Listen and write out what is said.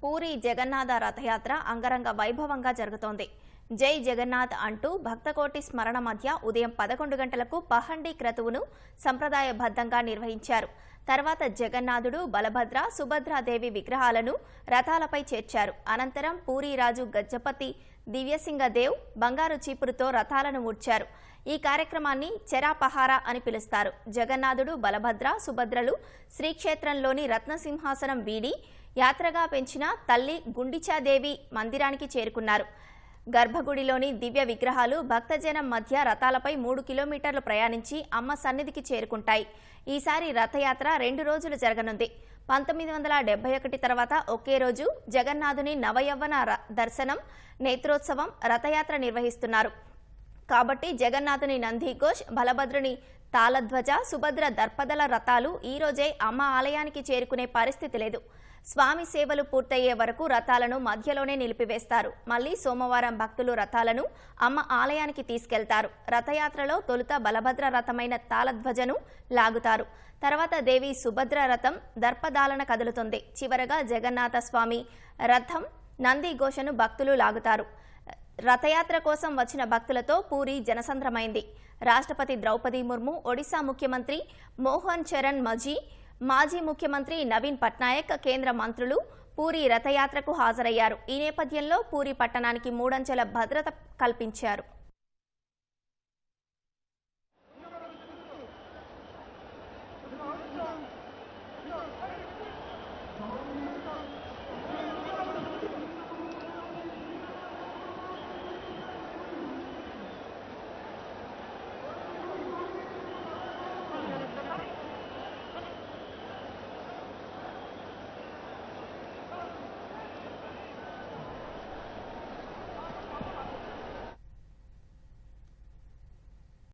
పూరి జగన్నాథ రథయాత్ర అంగరంగ వైభవంగా జరుగుతోంది. జై జగన్నాథ్ అంటూ భక్తకోటి స్మరణ మధ్య ఉదయం 11 గంటలకు పహండి క్రతువును సంప్రదాయబద్ధంగా నిర్వహించారు. తర్వాత జగన్నాథుడు, బలభద్ర, సుభద్రాదేవి విగ్రహాలను రథాలపై చేర్చారు. అనంతరం పూరి రాజు గజపతి దివ్యసింగదేవ్ బంగారు చీపురుతో రథాలను ఊడ్చారు. ఈ కార్యక్రమాన్ని చెరాపహార అని పిలుస్తారు. జగన్నాథుడు, బలభద్ర, సుభద్రలు శ్రీక్షేత్రంలోని రత్నసింహాసనం వీడి యాత్రగా పెంచిన తల్లి గుండిచాదేవి మందిరానికి చేరుకున్నారు. గర్భగుడిలోని దివ్య విగ్రహాలు భక్తజనం మధ్య రథాలపై 3 కిలోమీటర్లు ప్రయాణించి అమ్మ సన్నిధికి చేరుకుంటాయి. ఈసారి రథయాత్ర 2 రోజులు జరగనుంది. 1971 తర్వాత ఒకే రోజు జగన్నాథుని నవయవ్వన దర్శనం, నేత్రోత్సవం, రథయాత్ర నిర్వహిస్తున్నారు. కాబట్టి జగన్నాథుని నందిఘోష్, బలభద్రుని తాళధ్వజ, సుభద్ర దర్పదల రథాలు ఈ రోజే అమ్మ ఆలయానికి చేరుకునే పరిస్థితి లేదు. స్వామి సేవలు పూర్తయ్యే వరకు రథాలను మధ్యలోనే నిలిపివేస్తారు. మళ్లీ సోమవారం భక్తులు రథాలను అమ్మ ఆలయానికి తీసుకెళ్తారు. రథయాత్రలో తొలుత బలభద్ర రథమైన తాళధ్వజను లాగుతారు. తర్వాత దేవి సుభద్ర రథం దర్పదాలన కదులుతుంది. చివరగా జగన్నాథ స్వామి రథం నందిఘోషను భక్తులు లాగుతారు. రథయాత్ర కోసం వచ్చిన భక్తులతో పూరి జనసంద్రమైంది. రాష్ట్రపతి ద్రౌపది ముర్ము, ఒడిశా ముఖ్యమంత్రి మోహన్ చరణ్ మాజీ ముఖ్యమంత్రి నవీన్ పట్నాయక్, కేంద్ర మంత్రులు పూరి రథయాత్రకు హాజరయ్యారు. ఈ నేపథ్యంలో పూరి పట్టణానికి 3 అంచెల భద్రత కల్పించారు.